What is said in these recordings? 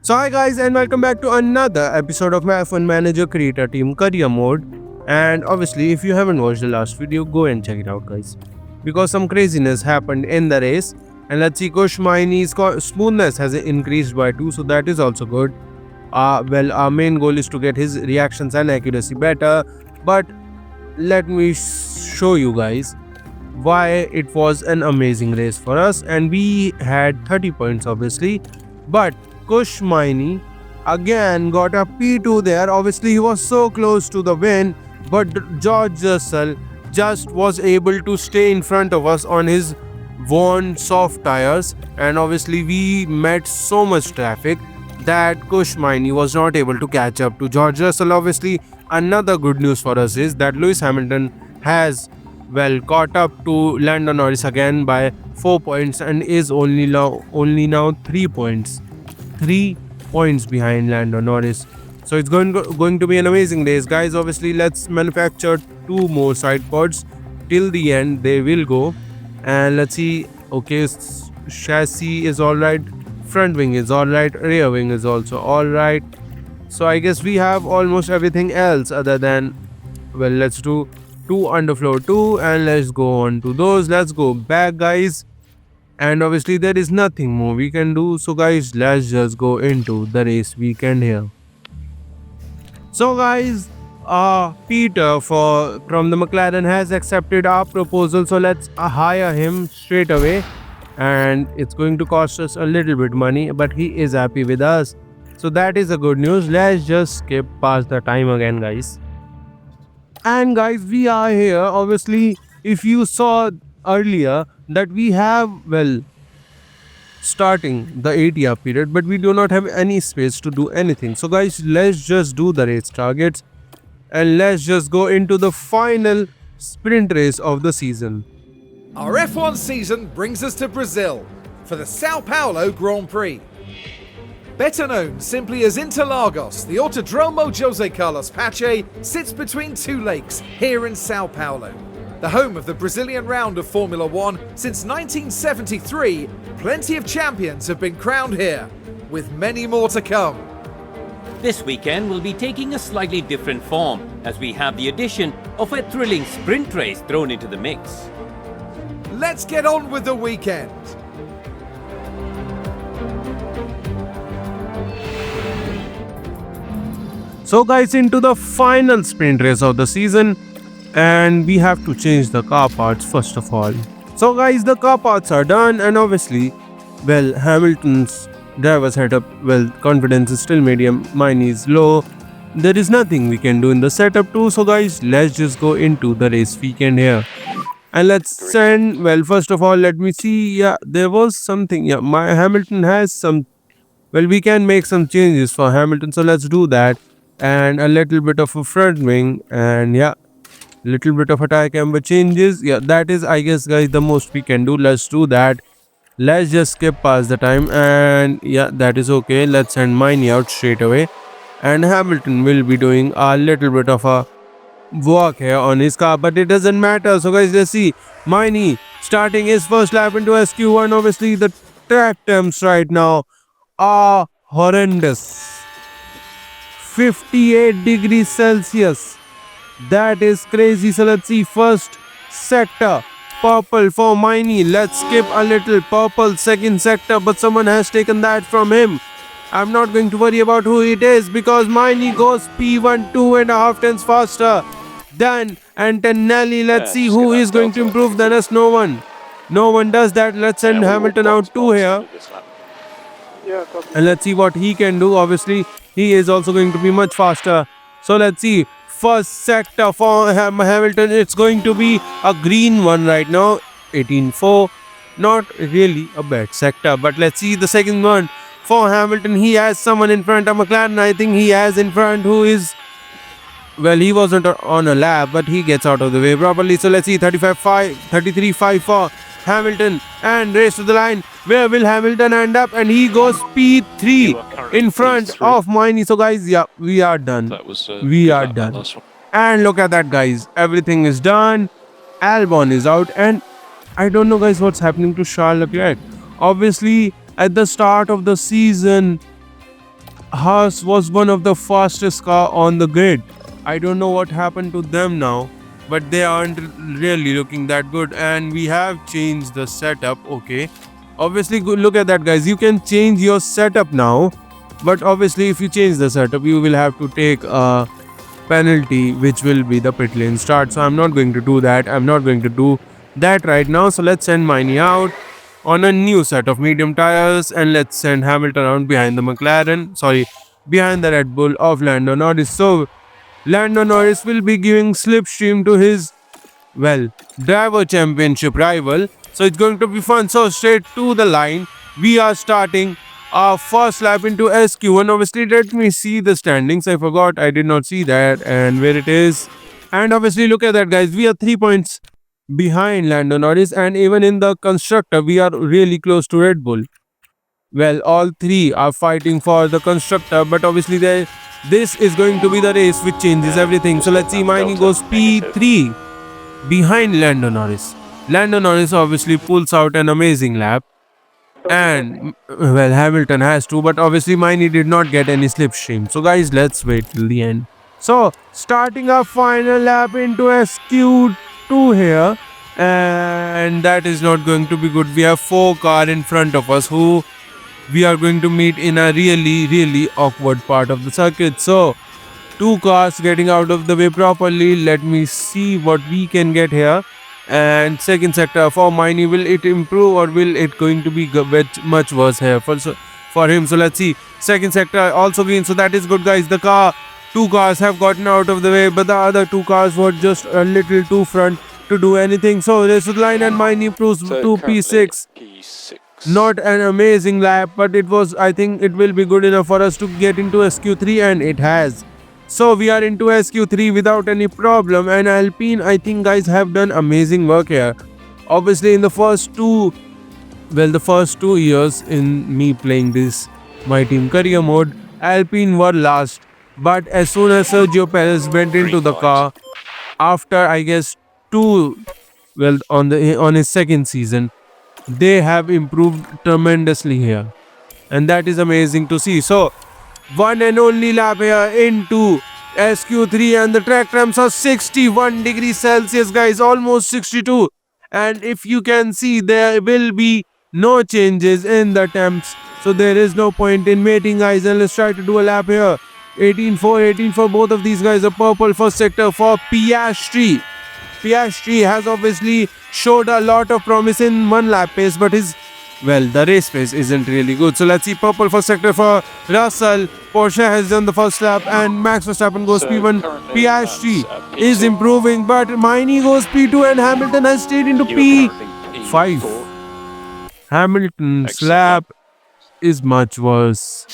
So hi guys and welcome back to another episode of my F1 Manager Creator Team Career Mode. And obviously if you haven't watched the last video, go and check it out guys. Because some craziness happened in the race. And let's see, Kush Maini's smoothness has increased by 2, so that is also good. Well, our main goal is to get his reactions and accuracy better. But let me show you guys why it was an amazing race for us. And we had 30 points obviously. But Kush Maini again got a P2 there. Obviously, he was so close to the win, but George Russell just was able to stay in front of us on his worn soft tires. And obviously, we met so much traffic that Kush Maini was not able to catch up to George Russell. Obviously, another good news for us is that Lewis Hamilton has caught up to Lando Norris again by 4 points and is only now 3 points. 3 points behind Lando Norris. So it's going to be an amazing race, guys. Obviously, let's manufacture 2 more side pods till the end. They will go, and let's see. Okay, chassis is all right, front wing is all right, rear wing is also all right. So I guess we have almost everything else other than, well, let's do 2 underfloor 2 and let's go on to those. Let's go back, guys. And obviously there is nothing more we can do, so guys, let's just go into the race weekend here. So guys, Peter from the McLaren has accepted our proposal, so let's hire him straight away. And it's going to cost us a little bit money, but he is happy with us, so that is a good news. Let's just skip past the time again, guys. And guys, we are here. Obviously, if you saw earlier that we have, starting the 8-year period, but we do not have any space to do anything. So guys, let's just do the race targets and let's just go into the final sprint race of the season. Our F1 season brings us to Brazil for the Sao Paulo Grand Prix. Better known simply as Interlagos, the Autodromo José Carlos Pache sits between 2 lakes here in Sao Paulo. The home of the Brazilian round of Formula One since 1973, plenty of champions have been crowned here, with many more to come. This weekend will be taking a slightly different form, as we have the addition of a thrilling sprint race thrown into the mix. Let's get on with the weekend. So guys, into the final sprint race of the season, and we have to change the car parts first of all. So guys, the car parts are done, and obviously, Hamilton's driver setup, confidence is still medium, mine is low. There is nothing we can do in the setup too, so guys, let's just go into the race weekend here. And let's send, first of all, let me see. Yeah, there was something. Yeah, my Hamilton has some, we can make some changes for Hamilton, so let's do that. And a little bit of a front wing, and little bit of a tire camber changes. Yeah, that is, I guess, guys, the most we can do. Let's do that. Let's just skip past the time, and yeah, that is okay. Let's send Maini out straight away, and Hamilton will be doing a little bit of a work here on his car, but it doesn't matter. So guys, let's see Maini starting his first lap into SQ1. Obviously the track temps right now are horrendous. 58 degrees Celsius. That is crazy. So let's see, first sector purple for Maini. Let's skip a little. Purple second sector, but someone has taken that from him. I'm not going to worry about who it is because Maini goes P1 2.5 tenths faster than Antonelli. Let's see who is going to improve than us. No one does that. Let's send Hamilton out 2 here. And let's see what he can do. Obviously, he is also going to be much faster. So let's see. First sector for Hamilton. It's going to be a green one right now. 18.4. Not really a bad sector. But let's see the second one for Hamilton. He has someone in front of McLaren. I think he has in front who is... he wasn't on a lap, but he gets out of the way properly. So let's see. 33.5 for Hamilton, and race to the line. Where will Hamilton end up? And he goes P3 in front of Maini. So guys, yeah, we are done. We are done. And look at that, guys. Everything is done. Albon is out, and I don't know, guys, what's happening to Charles Leclerc. Obviously, at the start of the season, Haas was one of the fastest car on the grid. I don't know what happened to them now, but they aren't really looking that good. And we have changed the setup. Okay, obviously look at that, guys. You can change your setup now, but obviously if you change the setup, you will have to take a penalty, which will be the pit lane start. So I'm not going to do that. I'm not going to do that right now. So let's send Miney out on a new set of medium tires, and let's send Hamilton around behind the McLaren, behind the Red Bull of Lando Norris. So Lando Norris will be giving slipstream to his, well, driver championship rival. So it's going to be fun. So straight to the line, we are starting our first lap into SQ1. Obviously, let me see the standings. I forgot, I did not see that, and where it is. And obviously, look at that, guys. We are 3 points behind Lando Norris, and even in the constructor, we are really close to Red Bull. Well, all three are fighting for the constructor, but obviously, this is going to be the race which changes everything. So let's see. Miney goes P3 behind Lando Norris. Lando Norris obviously pulls out an amazing lap. And well, Hamilton has to, but obviously Miney did not get any slipstream. So guys, let's wait till the end. So starting our final lap into SQ2 here, and that is not going to be good. We have 4 cars in front of us who we are going to meet in a really awkward part of the circuit. So 2 cars getting out of the way properly. Let me see what we can get here. And second sector for Miney, will it improve or will it going to be much worse here for him? So let's see. Second sector also green, so that is good, guys. The 2 cars have gotten out of the way, but the other 2 cars were just a little too front to do anything. So race to the line, and Miney improves to P6. Not an amazing lap, but it was, I think it will be good enough for us to get into SQ3, and it has. So we are into SQ3 without any problem, and Alpine, I think, guys, have done amazing work here. Obviously in the first 2 years in me playing this My Team career mode, Alpine were last, but as soon as Sergio Perez went into the car, after I guess on his second season, they have improved tremendously here, and that is amazing to see. So one and only lap here into SQ3, and the track temps are 61 degrees Celsius, guys, almost 62. And if you can see, there will be no changes in the temps, so there is no point in waiting, guys. And let's try to do a lap here. 18 for both of these guys. A purple first sector for Piastri. Piastri has obviously showed a lot of promise in 1 lap pace, but the race pace isn't really good. So let's see. Purple first sector for Russell. Porsche has done the first lap, and Max Verstappen goes P1. Piastri is improving, but Miney goes P2, and Hamilton has stayed into P5. Hamilton's lap is much worse.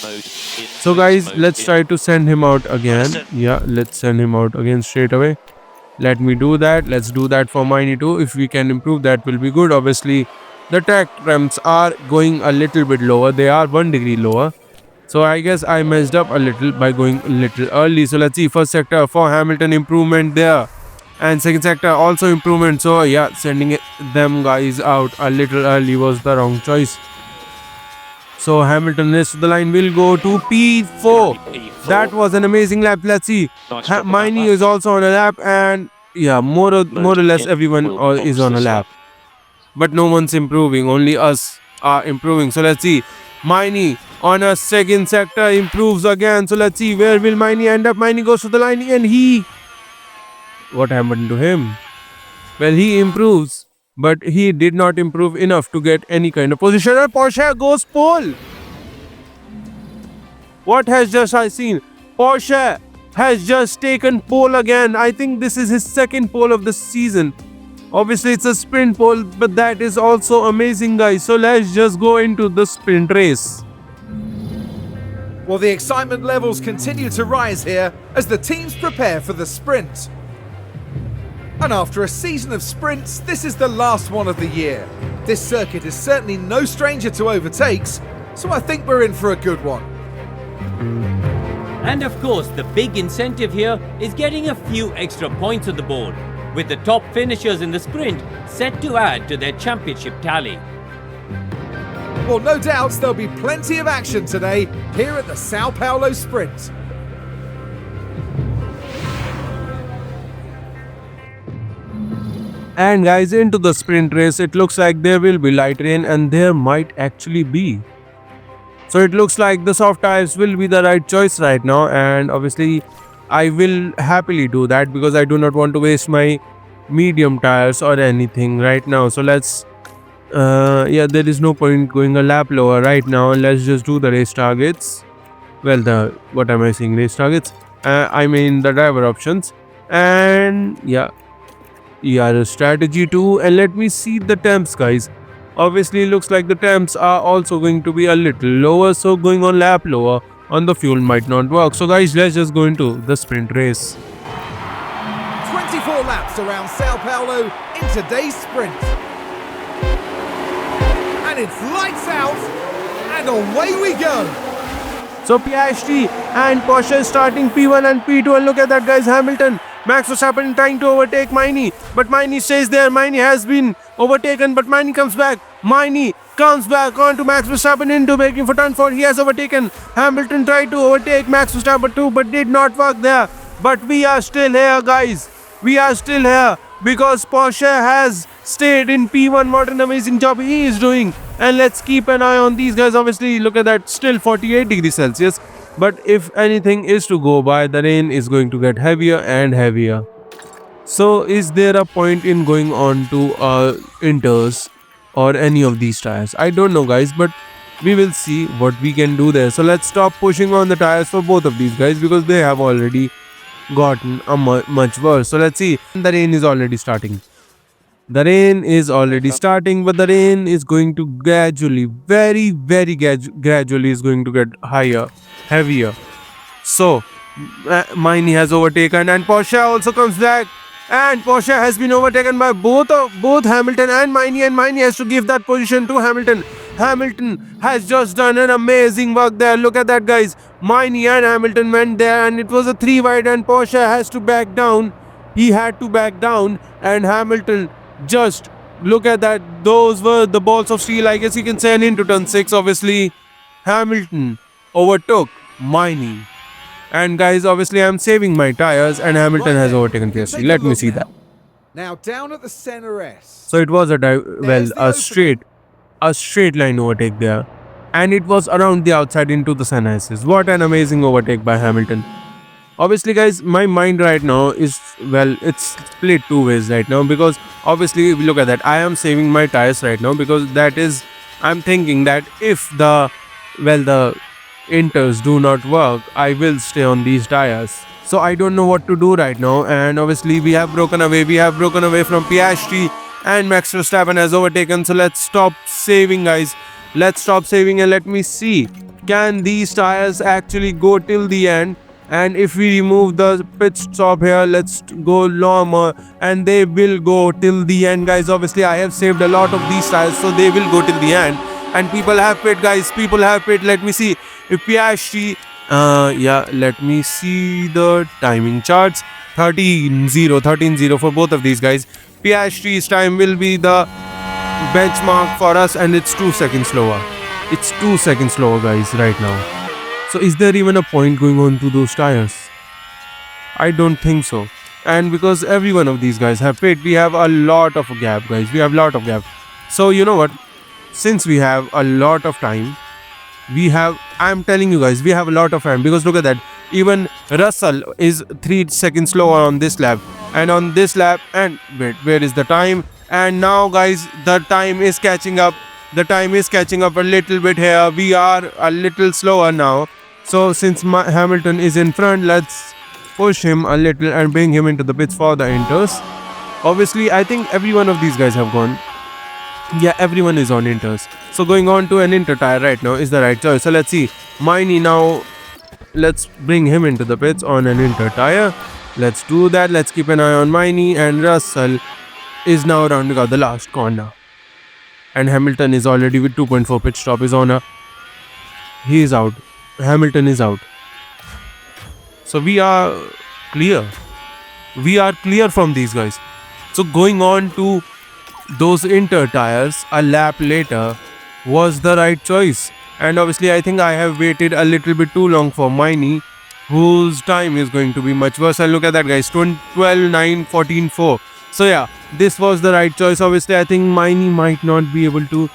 So guys, let's try to send him out again. Yeah, let's send him out again straight away. Let me do that. Let's do that for Miney too. If we can improve, that will be good. Obviously, the track temps are going a little bit lower. They are 1 degree lower. So I guess I messed up a little by going a little early. So let's see. First sector for Hamilton, improvement there. And second sector also improvement. So yeah, sending them guys out a little early was the wrong choice. So Hamilton rest of the line will go to P4. That was an amazing lap. Let's see. Miney is also on a lap, and yeah, more or less everyone is on a lap. But no one's improving. Only us are improving. So let's see. Miney on a second sector improves again. So let's see, where will Miney end up? Miney goes to the line, and what happened to him? Well, he improves, but he did not improve enough to get any kind of position. And Porsche goes pole. What has just I seen? Porsche has just taken pole again. I think this is his second pole of the season. Obviously, it's a sprint pole, but that is also amazing, guys. So let's just go into the sprint race. Well, the excitement levels continue to rise here as the teams prepare for the sprint. And after a season of sprints, this is the last one of the year. This circuit is certainly no stranger to overtakes, so I think we're in for a good one. And of course, the big incentive here is getting a few extra points on the board, with the top finishers in the sprint set to add to their championship tally. Well, no doubts there'll be plenty of action today here at the Sao Paulo Sprint. And guys, into the sprint race, it looks like there will be light rain, and there might actually be. So it looks like the soft tires will be the right choice right now, and obviously I will happily do that because I do not want to waste my medium tires or anything right now. So let's yeah, there is no point going a lap lower right now. Let's just do the race targets. Well, the what am I saying, race targets? I mean the driver options. And yeah, ERS strategy 2, and let me see the temps, guys. Obviously looks like the temps are also going to be a little lower, so going on lap lower on the fuel might not work. So guys, let's just go into the sprint race. 24 laps around Sao Paulo in today's sprint. And it's lights out, and away we go. So Piastri and Porsche starting P1 and P2, and look at that, guys. Hamilton, Max Verstappen trying to overtake Miney, but Miney stays there. Miney has been overtaken, but Miney comes back. Miney comes back onto Max Verstappen into braking for turn 4. He has overtaken. Hamilton tried to overtake Max Verstappen too, but did not work there. But we are still here, guys. We are still here because Porsche has stayed in P1. What an amazing job he is doing. And let's keep an eye on these guys. Obviously, look at that, still 48 degrees Celsius. But if anything is to go by, the rain is going to get heavier and heavier. So is there a point in going on to Inters or any of these tires? I don't know, guys, but we will see what we can do there. So let's stop pushing on the tires for both of these guys because they have already gotten a much worse. So let's see. The rain is already starting. The rain is already starting, but the rain is going to gradually, very gradually is going to get higher, heavier. So Miney has overtaken, and Porsche also comes back, and Porsche has been overtaken by both Hamilton and Miney has to give that position to Hamilton. Hamilton has just done an amazing work there. Look at that, guys. Miney and Hamilton went there, and it was a 3 wide, and Porsche has to back down. He had to back down, and Hamilton just look at that. Those were the balls of steel, I guess you can say. And into turn 6, obviously Hamilton overtook Miney. And guys, obviously I'm saving my tires, and Hamilton has overtaken Piastri. Let me see that. Now down at the center S. So it was a straight line overtake there, and it was around the outside into the Senna SS. What an amazing overtake by Hamilton. Obviously, guys, my mind right now is, well, it's split 2 ways right now, because obviously if you look at that, I am saving my tires right now because that is, I'm thinking that if the Inters do not work, I will stay on these tires. So I don't know what to do right now, and obviously we have broken away from Piastri, and Max Verstappen has overtaken. So let's stop saving, guys. Let's stop saving, and let me see, can these tires actually go till the end? And if we remove the pit stop here, let's go longer, and they will go till the end, guys. Obviously I have saved a lot of these tires, so they will go till the end. And people have pit, guys. People have pit. Let me see if Piastri, yeah, let me see the timing charts. 13-0 for both of these guys. Piastri's time will be the benchmark for us, and it's 2 seconds slower. It's 2 seconds slower, guys, right now. So is there even a point going on to those tires? I don't think so. And because every one of these guys have pit, we have a lot of gap, guys. We have a lot of gap. So you know what? Since we have a lot of time, I'm telling you guys, we have a lot of time, because look at that. Even Russell is 3 seconds slower on this lap. And on this lap, and wait, where is the time? And now, guys, the time is catching up. The time is catching up a little bit here. We are a little slower now. So since Hamilton is in front, let's push him a little and bring him into the pits for the Inters. Obviously, I think every one of these guys have gone. Yeah, everyone is on Inters. So going on to an Inter tire right now is the right choice. So let's see. Miney now, let's bring him into the pits on an Inter tire. Let's do that. Let's keep an eye on Miney, and Russell is now rounding out the last corner. And Hamilton is already with 2.4 pit stop is on a... He is out. Hamilton is out. So we are clear. We are clear from these guys. So going on to those Inter tires a lap later, was the right choice. And obviously, I think I have waited a little bit too long for Miney, whose time is going to be much worse. And look at that, guys, 12, 9, 14, 4. So yeah, this was the right choice. Obviously, I think Miney might not be able to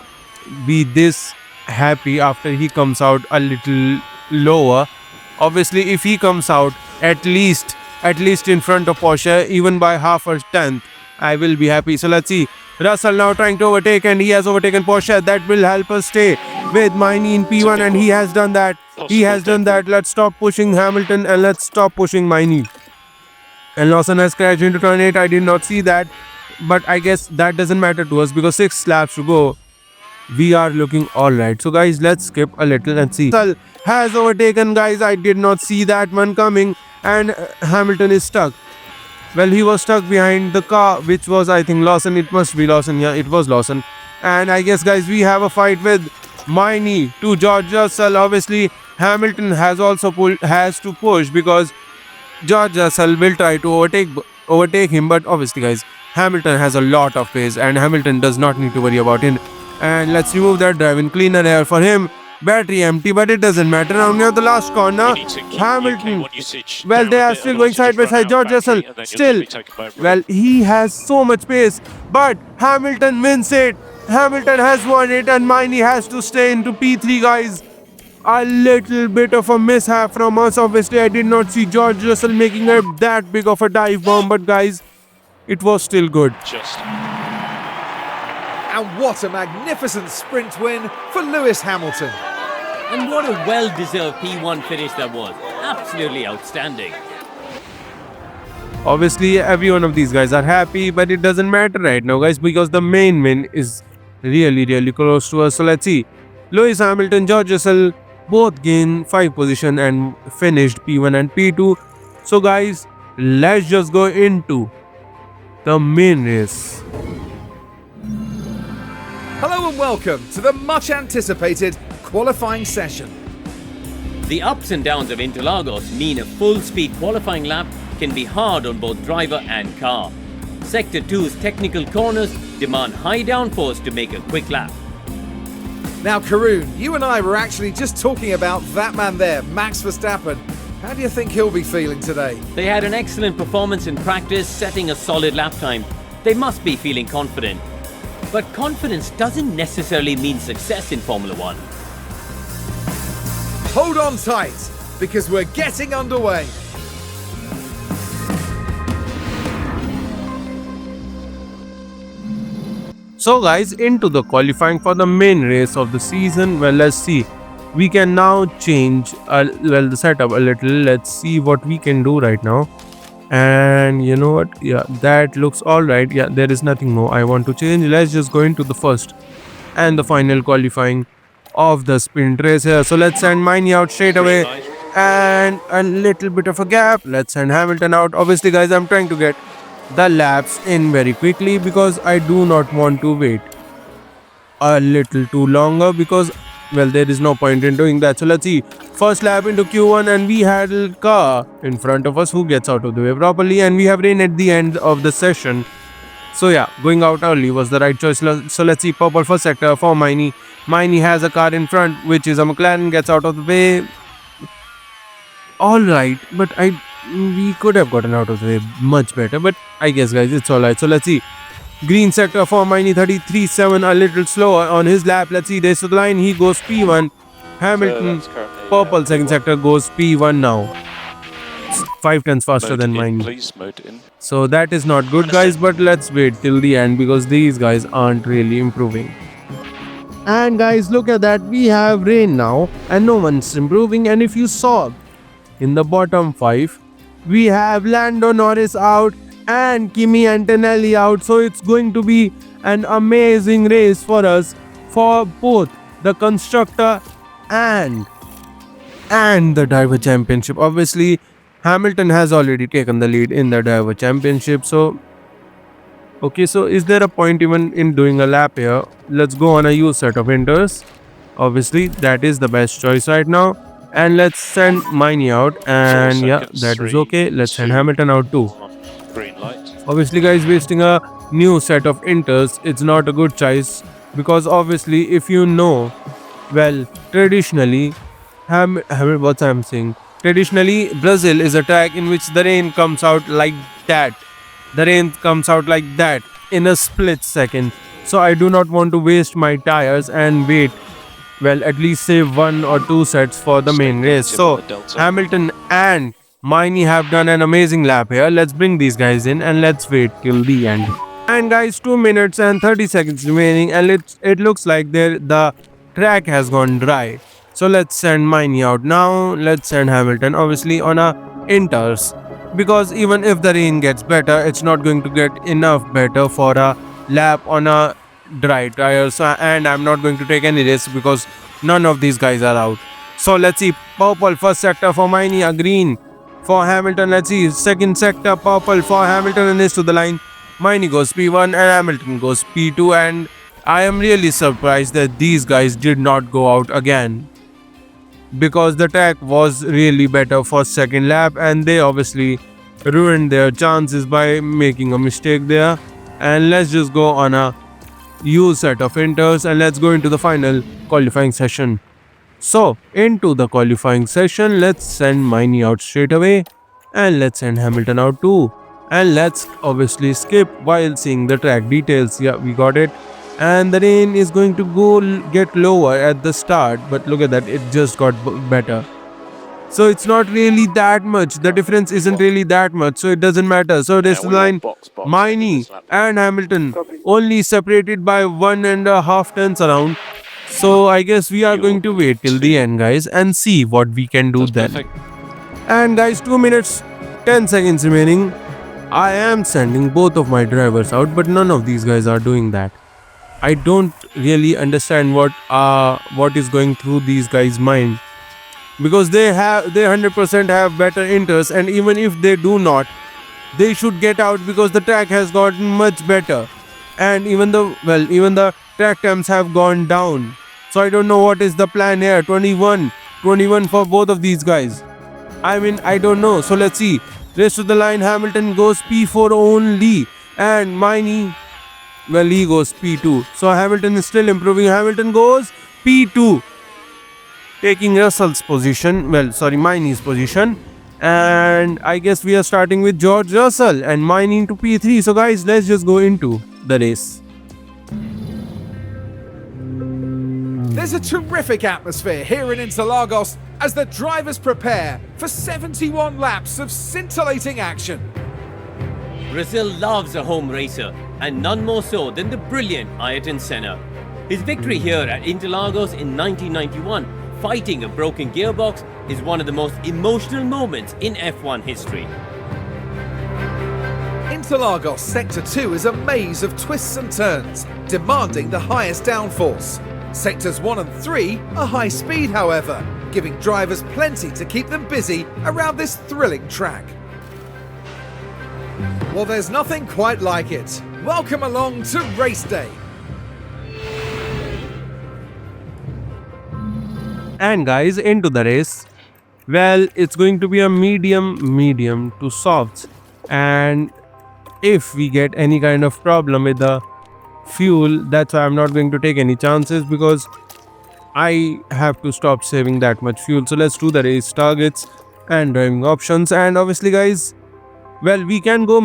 be this happy after he comes out a little lower. Obviously, if he comes out at least in front of Porsche, even by half a tenth, I will be happy. So let's see. Russell now trying to overtake, and he has overtaken Porsche. That will help us stay with Miney in P1, and he has done that. He has done that. Let's stop pushing Hamilton and let's stop pushing Miney. And Lawson has crashed into turn 8. I did not see that, but I guess that doesn't matter to us because 6 laps to go. We are looking alright. So guys, let's skip a little and see. Russell has overtaken, guys. I did not see that one coming, and Hamilton is stuck. Well, he was stuck behind the car, which was, I think, Lawson. It must be Lawson. Yeah, it was Lawson. And I guess, guys, we have a fight with Miney to George Russell. Obviously, Hamilton has to push because George Russell will try to overtake him. But obviously, guys, Hamilton has a lot of pace, and Hamilton does not need to worry about it. And let's remove that driving cleaner air for him. Battery empty, but it doesn't matter. Now near the last corner, Hamilton. Well, they are still going side by side. George Russell still. Well, he has so much pace, but Hamilton wins it. Hamilton has won it, and Miney has to stay into P3, guys. A little bit of a mishap from us. Obviously, I did not see George Russell making that big of a dive bomb, but guys, it was still good. And what a magnificent sprint win for Lewis Hamilton. And what a well-deserved P1 finish that was. Absolutely outstanding. Obviously, every one of these guys are happy, but it doesn't matter right now, guys, because the main win is really close to us. So let's see. Lewis Hamilton, George Russell both gained 5 position and finished P1 and P2. So guys, let's just go into the main race. Hello and welcome to the much anticipated qualifying session. The ups and downs of Interlagos mean a full-speed qualifying lap can be hard on both driver and car. Sector 2's technical corners demand high downforce to make a quick lap. Now, Karun, you and I were actually just talking about that man there, Max Verstappen. How do you think he'll be feeling today? They had an excellent performance in practice, setting a solid lap time. They must be feeling confident. But confidence doesn't necessarily mean success in Formula One. Hold on tight, because we're getting underway. So guys, into the qualifying for the main race of the season. Well, let's see. We can now change the setup a little. Let's see what we can do right now. And you know what, yeah, that looks all right. Yeah, there is nothing more I want to change. Let's just go into the first and the final qualifying of the sprint race here. So let's send Miney out straight away, and a little bit of a gap. Let's send Hamilton out. Obviously, guys, I'm trying to get the laps in very quickly because I do not want to wait a little too longer, because well, there is no point in doing that. So let's see. First lap into Q1, and we had a car in front of us who gets out of the way properly, and we have rain at the end of the session. So yeah, going out early was the right choice. So let's see. Purple first sector for Miney. Miney has a car in front, which is a McLaren, gets out of the way. Alright, but we could have gotten out of the way much better, but I guess, guys, it's alright. So let's see. Green sector for Miney, 33.7, a little slower on his lap. Let's see, race to the line, he goes P1. Hamilton, purple second sector, goes P1 now. 5 tenths faster than Miney. So that is not good, guys, but let's wait till the end because these guys aren't really improving. And guys, look at that, we have rain now and no one's improving. And if you saw in the bottom 5, we have Lando Norris out and Kimi Antonelli out. So it's going to be an amazing race for us for both the constructor and the driver championship. Obviously, Hamilton has already taken the lead in the driver championship. So okay, so is there a point even in doing a lap here? Let's go on a used set of inters. Obviously, that is the best choice right now. And let's send Miney out, and yeah, that is okay. Let's send Hamilton out too. Obviously, guys, wasting a new set of inters, it's not a good choice because obviously, if you know, well, traditionally, what I'm saying, traditionally, Brazil is a track in which the rain comes out like that. The rain comes out like that in a split second. So I do not want to waste my tires and wait, well, at least save 1 or 2 sets for the main race. So Hamilton and Miney have done an amazing lap here. Let's bring these guys in and let's wait till the end. And guys, 2 minutes and 30 seconds remaining, and it looks like the track has gone dry. So let's send Miney out now. Let's send Hamilton obviously on a inters, because even if the rain gets better, it's not going to get enough better for a lap on a dry tire. So, and I'm not going to take any risk because none of these guys are out. So let's see, purple first sector for Miney, a green for Hamilton. Let's see, second sector purple for Hamilton and is to the line. Miney goes P1 and Hamilton goes P2, and I am really surprised that these guys did not go out again, because the track was really better for second lap and they obviously ruined their chances by making a mistake there. And let's just go on a use set of inters and let's go into the final qualifying session. So into the qualifying session, let's send Miney out straight away and let's send Hamilton out too, and let's obviously skip while seeing the track details. Yeah, we got it. And the rain is going to get lower at the start, but look at that, it just got better. So it's not really that much, the difference isn't really that much, so it doesn't matter. So this line, Miney and Hamilton only separated by 1.5 tenths around. So I guess we are going to wait till the end, guys, and see what we can do then. And guys, 2 minutes 10 seconds remaining. I am sending both of my drivers out, but none of these guys are doing that. I don't really understand what is going through these guys' mind, because they 100% have better inters, and even if they do not, they should get out because the track has gotten much better, and even the track times have gone down. So I don't know what is the plan here. 21 for both of these guys. I mean, I don't know. So let's see. Race to the line, Hamilton goes P4 only, and Miney, well, he goes P2. So Hamilton is still improving. Hamilton goes P2, taking Russell's position, Miney's position. And I guess we are starting with George Russell and Miney into P3. So guys, let's just go into the race. There's a terrific atmosphere here in Interlagos as the drivers prepare for 71 laps of scintillating action. Brazil loves a home racer, and none more so than the brilliant Ayrton Senna. His victory here at Interlagos in 1991, fighting a broken gearbox, is one of the most emotional moments in F1 history. Interlagos Sector 2 is a maze of twists and turns, demanding the highest downforce. Sectors 1 and 3 are high speed, however, giving drivers plenty to keep them busy around this thrilling track. Well, there's nothing quite like it. Welcome along to race day. And guys, into the race. Well, it's going to be a medium to softs, and if we get any kind of problem with the fuel, that's why I'm not going to take any chances, because I have to stop saving that much fuel. So let's do the race targets and driving options. And obviously guys, well, we can go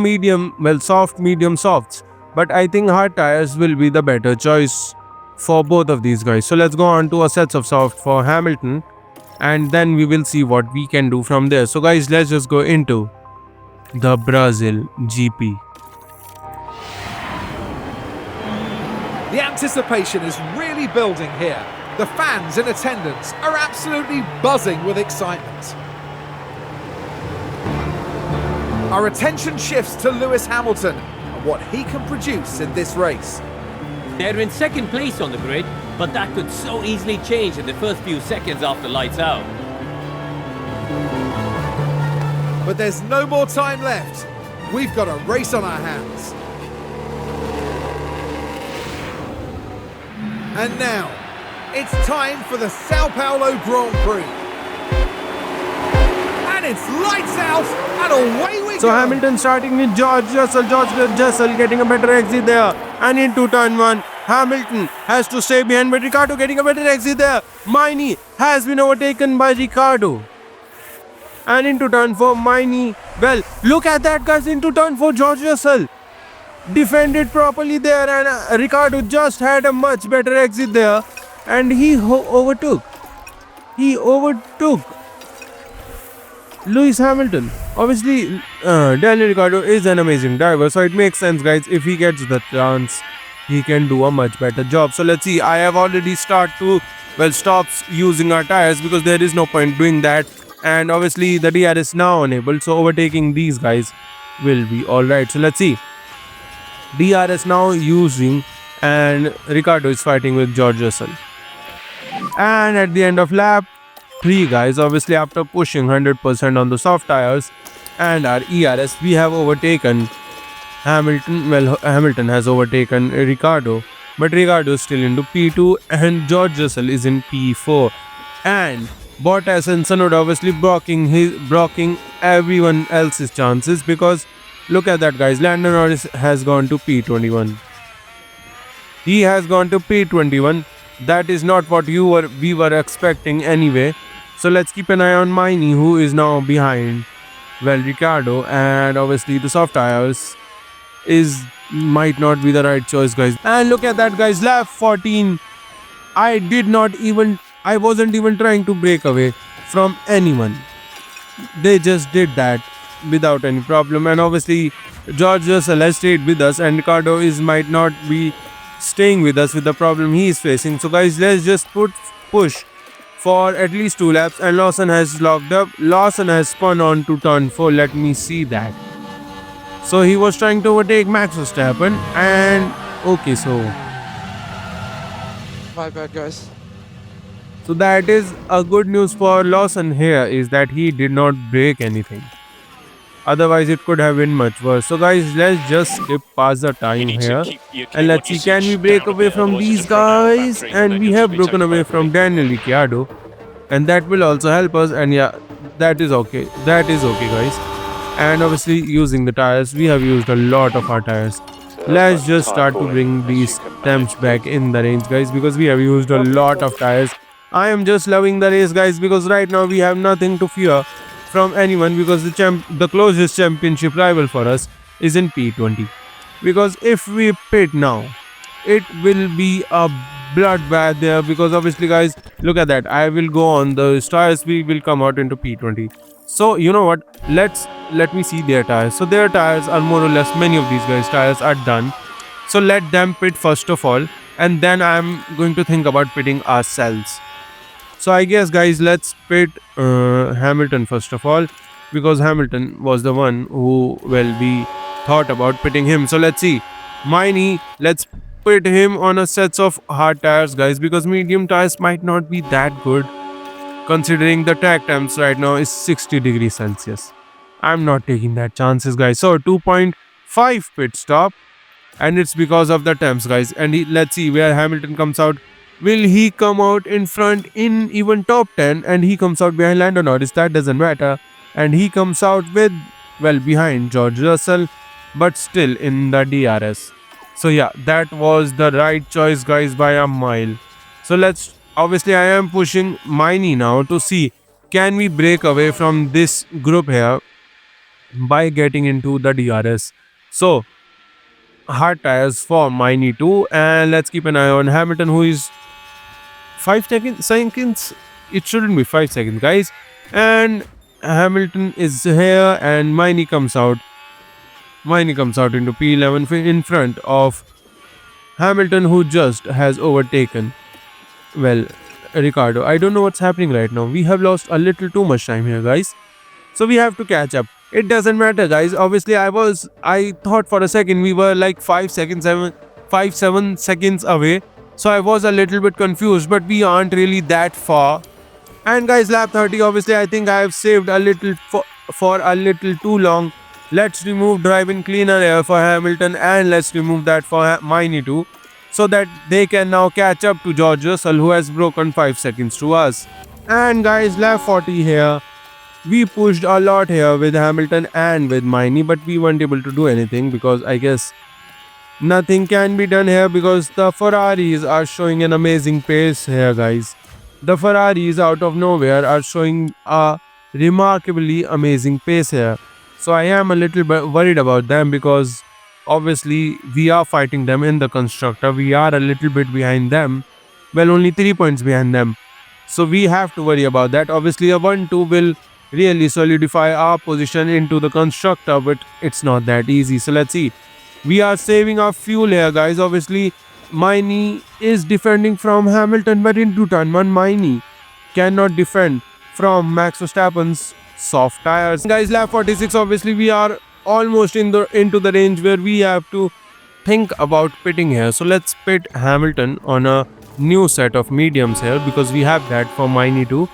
soft, medium, softs, but I think hard tires will be the better choice for both of these guys. So let's go on to a sets of soft for Hamilton, and then we will see what we can do from there. So guys, let's just go into the Brazil GP. The anticipation is really building here. The fans in attendance are absolutely buzzing with excitement. Our attention shifts to Lewis Hamilton and what he can produce in this race. They're in second place on the grid, but that could so easily change in the first few seconds after lights out. But there's no more time left. We've got a race on our hands. And now, it's time for the Sao Paulo Grand Prix. And it's lights out, and away we go. So Hamilton starting with George Russell getting a better exit there, and into turn 1, Hamilton has to stay behind, but Ricciardo getting a better exit there. Miney has been overtaken by Ricciardo. And into turn 4, Miney. Well, look at that, guys. Into turn 4, George Russell defended properly there, and Ricciardo just had a much better exit there, and he overtook Lewis Hamilton. Obviously, Daniel Ricciardo is an amazing driver, so it makes sense, guys. If he gets the chance, he can do a much better job. So let's see. I have already stopped using our tires because there is no point doing that. And obviously, the DR is now enabled, so overtaking these guys will be alright. So let's see. DR is now using, and Ricciardo is fighting with George Russell. And at the end of lap 3, guys, obviously after pushing 100% on the soft tires and our ERS, we have overtaken Hamilton. Well, Hamilton has overtaken Ricciardo, but Ricciardo is still into P2 and George Russell is in P4. And Bottas and Tsunoda obviously blocking everyone else's chances, because look at that, guys. Lando Norris has gone to P21. He has gone to P21. That is not what we were expecting anyway. So let's keep an eye on Miney, who is now behind, well, Ricciardo, and obviously the soft tires might not be the right choice, guys. And look at that, guys. Lap 14. I wasn't even trying to break away from anyone. They just did that without any problem. And obviously George Russell has stayed with us, and Ricciardo might not be staying with us with the problem he is facing. So guys, let's just push for at least 2 laps. And Lawson has locked up. Lawson has spun on to turn 4. Let me see that. So he was trying to overtake Max Verstappen, and okay, so My bad, guys. So that is a good news for Lawson here, is that he did not break anything. Otherwise it could have been much worse. So guys, let's just skip past the time here and let's see, can we break away from these guys? And we have broken away from Daniel Ricciardo, and that will also help us. And yeah, that is okay. That is okay, guys. And obviously using the tires, we have used a lot of our tires. Let's just start to bring these temps back in the range, guys, because we have used a lot of tires. I am just loving the race, guys, because right now we have nothing to fear from anyone, because the closest championship rival for us is in P20. Because if we pit now, it will be a bloodbath there, because obviously, guys, look at that. I will go on the tires, we will come out into P20. So you know what, let me see their tires. So their tires are more or less, many of these guys tires are done. So let them pit first of all, and then I'm going to think about pitting ourselves. So I guess, guys, let's pit Hamilton first of all, because Hamilton was the one who, well, we thought about pitting him. So let's see, Miney, let's put him on a sets of hard tires, guys, because medium tires might not be that good, considering the track temps right now is 60 degrees Celsius. I'm not taking that chances, guys. So 2.5 pit stop, and it's because of the temps, guys. And let's see where Hamilton comes out. Will he come out in front in even top 10, and he comes out behind Lando Norris? That doesn't matter. And he comes out with, well, behind George Russell, but still in the DRS. So yeah, that was the right choice, guys, by a mile. So let's, obviously I am pushing Miney now to see, can we break away from this group here by getting into the DRS. So hard tires for Miney too, and let's keep an eye on Hamilton, who is 5 seconds. It shouldn't be 5 seconds, guys. And Hamilton is here, and Miney comes out. Miney comes out into P11 in front of Hamilton, who just has overtaken, well, Ricciardo. I don't know what's happening right now. We have lost a little too much time here, guys. So we have to catch up. It doesn't matter, guys. Obviously, I thought for a second we were like 7 seconds away. So I was a little bit confused, but we aren't really that far. And guys, lap 30, obviously I think I have saved a little for a little too long. Let's remove drive-in cleaner air for Hamilton, and let's remove that for Miney too, so that they can now catch up to George Russell, who has broken 5 seconds to us. And guys, lap 40 here. We pushed a lot here with Hamilton and with Miney, but we weren't able to do anything because I guess nothing can be done here because the Ferraris are showing an amazing pace here, guys. The Ferraris out of nowhere are showing a remarkably amazing pace here. So I am a little bit worried about them because obviously we are fighting them in the constructor. We are a little bit behind them. Well, only 3 points behind them. So we have to worry about that. Obviously a 1-2 will really solidify our position into the constructor, but it's not that easy. So let's see. We are saving our fuel here, guys. Obviously Miney is defending from Hamilton, but into turn 1 Miney cannot defend from Max Verstappen's soft tires. Guys, lap 46, obviously we are almost into the range where we have to think about pitting here. So let's pit Hamilton on a new set of mediums here because we have that for Miney too.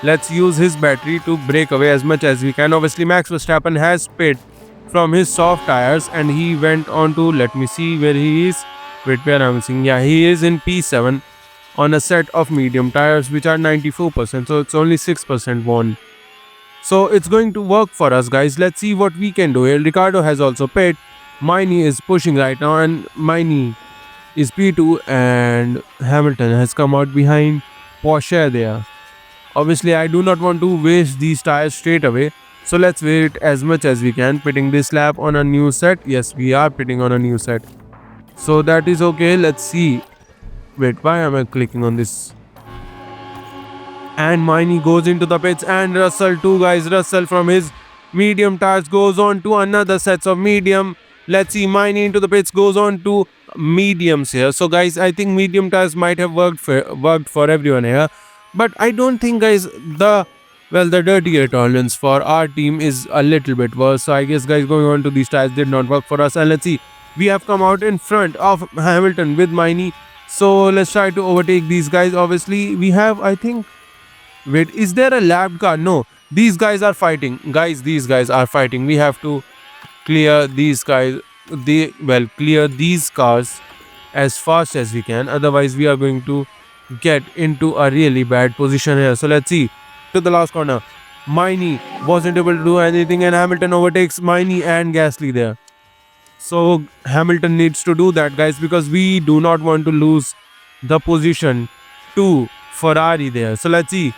Let's use his battery to break away as much as we can. Obviously Max Verstappen has pit from his soft tires and he went on to, let me see where he is. Wait, where am I missing? Yeah, he is in P7 on a set of medium tires which are 94%, so it's only 6% worn. So it's going to work for us, guys. Let's see what we can do here. Ricardo has also pit. Miney is pushing right now and Miney is P2 and Hamilton has come out behind Porsche there. Obviously I do not want to waste these tires straight away. So let's wait as much as we can. Pitting this lap on a new set. Yes, we are pitting on a new set. So that is okay. Let's see. Wait, why am I clicking on this? And Miney goes into the pits and Russell too, guys. Russell from his medium tires goes on to another sets of medium. Let's see, Miney into the pits goes on to mediums here. So guys, I think medium tires might have worked for everyone here. But I don't think, guys, the dirty air tolerance for our team is a little bit worse. So I guess, guys, going on to these tires did not work for us. And let's see, we have come out in front of Hamilton with Miney. So let's try to overtake these guys. Obviously, we have, I think, wait, is there a lap car? No, these guys are fighting. Guys, these guys are fighting. We have to clear these guys. Clear these cars as fast as we can. Otherwise, we are going to get into a really bad position here. So let's see. To the last corner. Miney wasn't able to do anything and Hamilton overtakes Miney and Gasly there. So Hamilton needs to do that, guys, because we do not want to lose the position to Ferrari there. So let's see.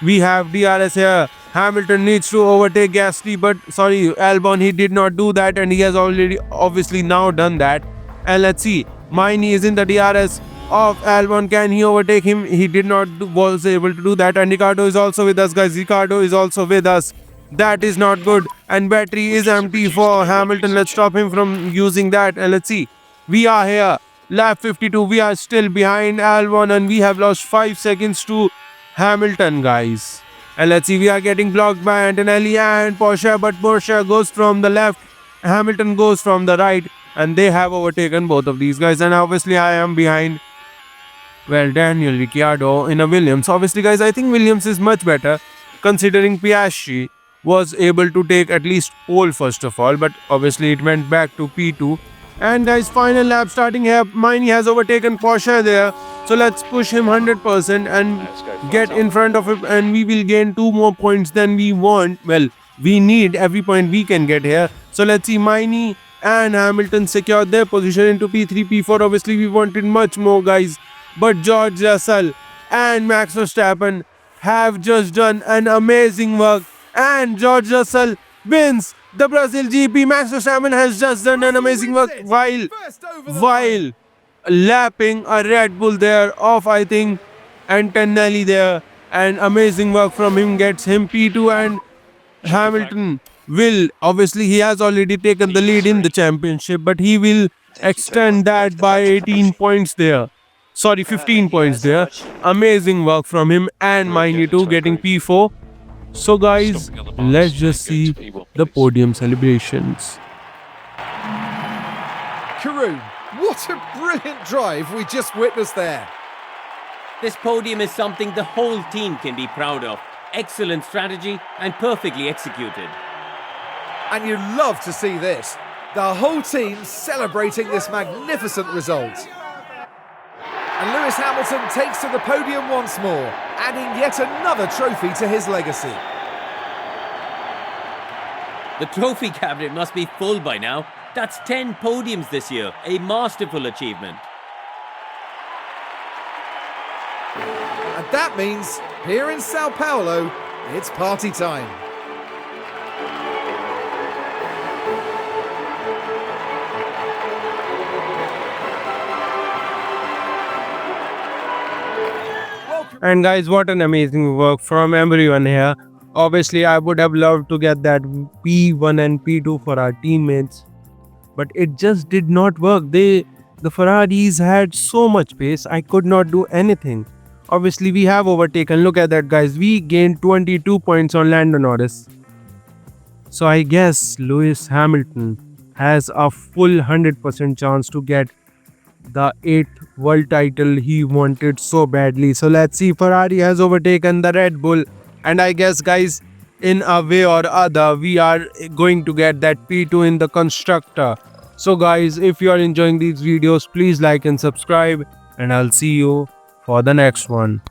We have DRS here. Hamilton needs to overtake Gasly, but sorry, Albon, he did not do that and he has already obviously now done that. And let's see. Miney is in the DRS of Albon. Can he overtake him? He did not was able to do that. And Ricardo is also with us, guys. Ricardo is also with us. That is not good. And battery is empty for Hamilton. Let's stop him from using that. And let's see. We are here. Lap 52. We are still behind Albon and we have lost 5 seconds to Hamilton, guys. And let's see. We are getting blocked by Antonelli and Porsche. But Porsche goes from the left. Hamilton goes from the right. And they have overtaken both of these guys. And obviously I am behind, well, Daniel Ricciardo in a Williams. Obviously, guys, I think Williams is much better considering Piastri was able to take at least pole first of all, but obviously it went back to P2. And guys, final lap starting here. Miney has overtaken Porsche there. So let's push him 100% and get in front of him and we will gain 2 more points than we want. Well, we need every point we can get here. So let's see, Miney and Hamilton secured their position into P3, P4. Obviously, we wanted much more, guys. But George Russell and Max Verstappen have just done an amazing work. And George Russell wins the Brazil GP. Max Verstappen has just done an amazing work while lapping a Red Bull there of, I think, Antonelli there. And amazing work from him gets him P2 and Hamilton will, obviously he has already taken the lead in the championship, but he will extend that by 18 points there. Sorry, 15 points there. Amazing work from him and Miney too getting P4. So guys, let's just see the podium celebrations. Karun, what a brilliant drive we just witnessed there. This podium is something the whole team can be proud of. Excellent strategy and perfectly executed. And you love to see this. The whole team celebrating this magnificent result. And Lewis Hamilton takes to the podium once more, adding yet another trophy to his legacy. The trophy cabinet must be full by now. That's 10 podiums this year, a masterful achievement. And that means, here in Sao Paulo, it's party time. And guys, what an amazing work from everyone here. Obviously, I would have loved to get that P1 and P2 for our teammates, but it just did not work. The Ferraris had so much pace, I could not do anything. Obviously, we have overtaken. Look at that, guys. We gained 22 points on Lando Norris. So I guess Lewis Hamilton has a full 100% chance to get the 8th world title he wanted so badly. So let's see. Ferrari has overtaken the Red Bull, and I guess, guys, in a way or other, we are going to get that P2 in the constructor. So guys, if you are enjoying these videos, please like and subscribe, and I'll see you for the next one.